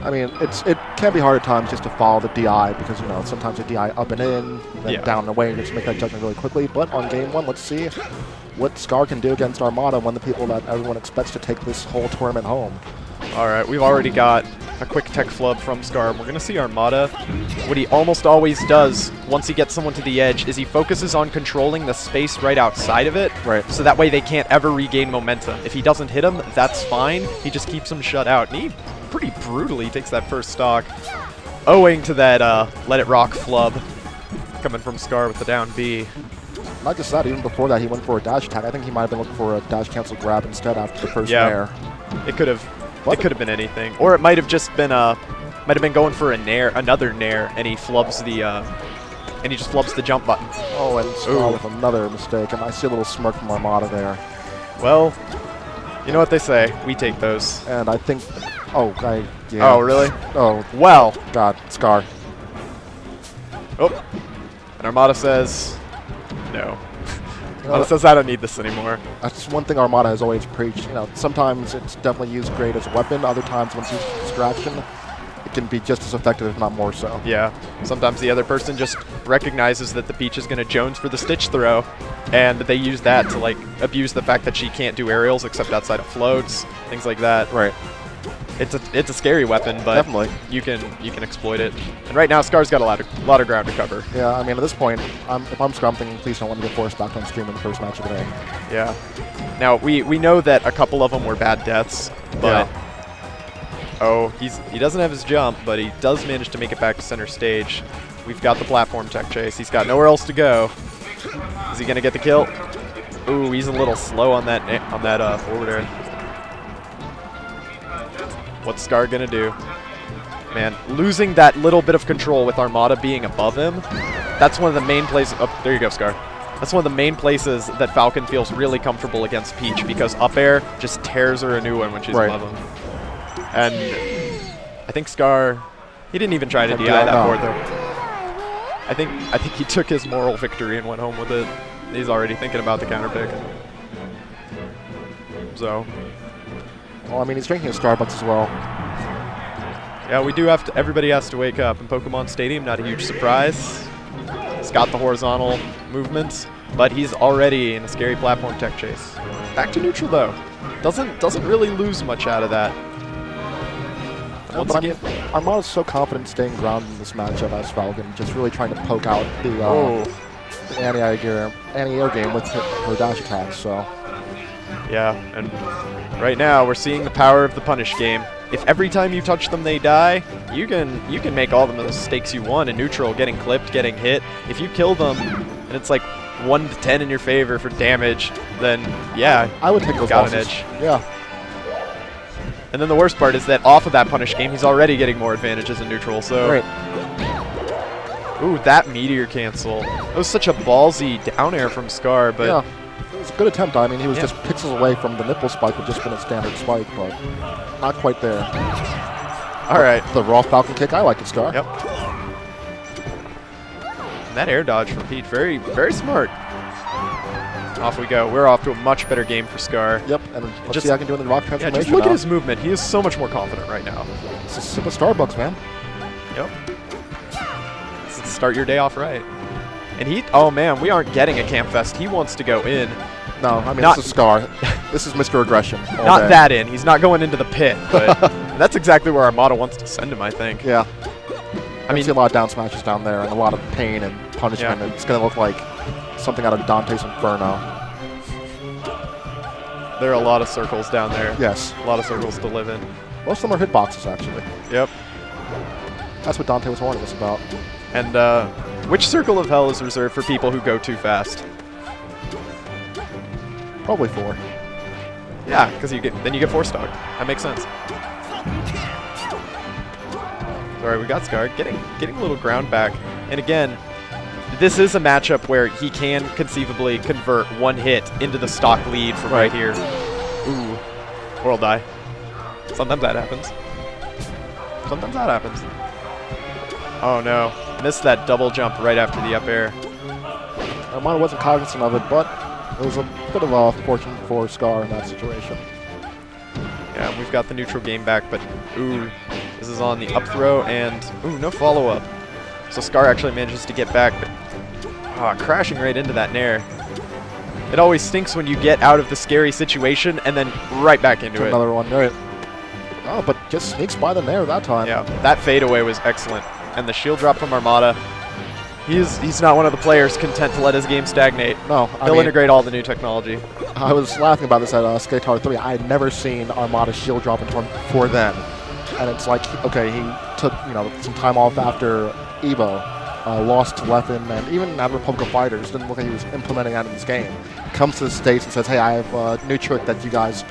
I mean, it can be hard at times just to follow the DI because, you know, sometimes the DI up and in, then down and away, and just make that judgment really quickly. But on game one, let's see what Scar can do against Armada, one of the people that everyone expects to take this whole tournament home. All right, we've already got a quick tech flub from Scar. We're going to see Armada. What he almost always does once he gets someone to the edge is he focuses on controlling the space right outside of it. Right. So that way they can't ever regain momentum. If he doesn't hit him, that's fine. He just keeps them shut out. And he pretty brutally takes that first stock, owing to that let it rock flub coming from Scar with the down B. Not just that, even before that, he went for a dash attack. I think he might have been looking for a dash cancel grab instead after the first nair. It could have. It could have been anything, or it might have just been going for a nair, another nair, and he flubs the and he just flubs the jump button. Oh, and Scar with another mistake, and I see a little smirk from Armada there. Well, you know what they say, we take those. And I think, oh really? Oh, well, God, Scar. Oh, and Armada says no. Armada says I don't need this anymore. That's one thing Armada has always preached. You know, sometimes it's definitely used great as a weapon. Other times, when it's used as a distraction, it can be just as effective, if not more so. Yeah. Sometimes the other person just recognizes that the Peach is going to Jones for the Stitch throw, and they use that to like abuse the fact that she can't do aerials except outside of floats, things like that. Right. It's a scary weapon, but definitely you can exploit it. And right now, Scar's got a lot of ground to cover. Yeah, I mean, at this point, if I'm Scar, I'm thinking, please don't let me get forced back on stream in the first match of the day. Yeah. Now we know that a couple of them were bad deaths, but he doesn't have his jump, but he does manage to make it back to center stage. We've got the platform tech chase. He's got nowhere else to go. Is he gonna get the kill? Ooh, he's a little slow on that forward air. What's Scar gonna do? Man, losing that little bit of control with Armada being above him, that's one of the main places. Oh, there you go, Scar. That's one of the main places that Falcon feels really comfortable against Peach, because up air just tears her a new one when she's above him. And I think Scar, he didn't even try to DI that forward though. I think he took his moral victory and went home with it. He's already thinking about the counter pick. So. Well, I mean, he's drinking a Starbucks as well. Yeah, we do have to. Everybody has to wake up in Pokemon Stadium. Not a huge surprise. He's got the horizontal movements, but he's already in a scary platform tech chase. Back to neutral though. Doesn't really lose much out of that. Once again, Armada's so confident staying grounded in this matchup as Falcon, just really trying to poke out the anti-air game with her dash attacks. So. Yeah, and right now we're seeing the power of the punish game. If every time you touch them they die, you can make all the mistakes you want in neutral, getting clipped, getting hit. If you kill them and it's like 1 to 10 in your favor for damage, then yeah, I would take those got losses. an edge. Yeah. And then the worst part is that off of that punish game, he's already getting more advantages in neutral. So, ooh, that meteor cancel. It was such a ballsy down air from Scar, but. Yeah. It was a good attempt. I mean, he was just pixels away from the nipple spike, would just been a standard spike, but not quite there. All right. The raw Falcon kick, I like it, Scar. Yep. And that air dodge from Peach, very, very smart. Off we go. We're off to a much better game for Scar. Yep, and let's see how I can do in the rock transformation. Yeah, just look at his movement. He is so much more confident right now. It's a sip of Starbucks, man. Yep. Start your day off right. And oh man, we aren't getting a Camp Fest. He wants to go in. No, I mean, this is Scar. This is Mr. Aggression. Not that in. He's not going into the pit, but that's exactly where Armada wants to send him, I think. Yeah. I mean, see a lot of down smashes down there and a lot of pain and punishment. Yeah. It's going to look like something out of Dante's Inferno. There are a lot of circles down there. Yes. A lot of circles to live in. Most of them are hitboxes, actually. Yep. That's what Dante was warning us about. And which circle of hell is reserved for people who go too fast? Probably 4. Yeah, because then you get 4 stock. That makes sense. All right, we got Scar getting a little ground back, and again, this is a matchup where he can conceivably convert one hit into the stock lead from right here. Ooh, world die. Sometimes that happens. Sometimes that happens. Oh no. Missed that double jump right after the up air. Armada wasn't cognizant of it, but it was a bit of a fortune for Scar in that situation. Yeah, we've got the neutral game back, but ooh, This is on the up throw, and ooh, no follow-up. So Scar actually manages to get back, but crashing right into that nair. It always stinks when you get out of the scary situation and then right back into it. Another one, right? Oh, but just sneaks by the nair that time. Yeah, that fadeaway was excellent. And the shield drop from Armada. He's not one of the players content to let his game stagnate. No, He'll integrate all the new technology. I was laughing about this at Skatar 3. I had never seen Armada shield drop in tournament before then. And it's like, okay, he took some time off after EVO, lost to Leffen, and even at Republic of Fighters, didn't look like he was implementing that in his game. Comes to the States and says, hey, I have a new trick that you guys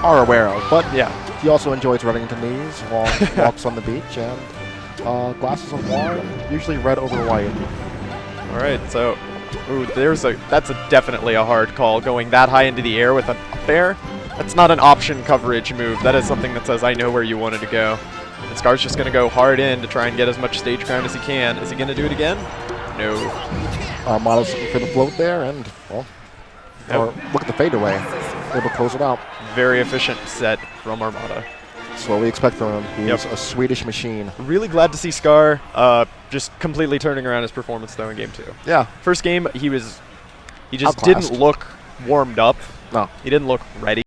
are aware of. But yeah, he also enjoys running into knees, walks on the beach, and glasses of wine, usually red over white. All right, so ooh, that's definitely a hard call, going that high into the air with an up air. That's not an option coverage move. That is something that says, I know where you wanted to go. And Scar's just going to go hard in to try and get as much stage ground as he can. Is he going to do it again? No. Armada's looking for the float there, and, well, or look at the fadeaway. Able to close it out. Very efficient set from Armada. That's what we expect from him. He's a Swedish machine. Really glad to see Scar just completely turning around his performance, though, in Game 2. Yeah. First game, he just didn't look warmed up. No. He didn't look ready.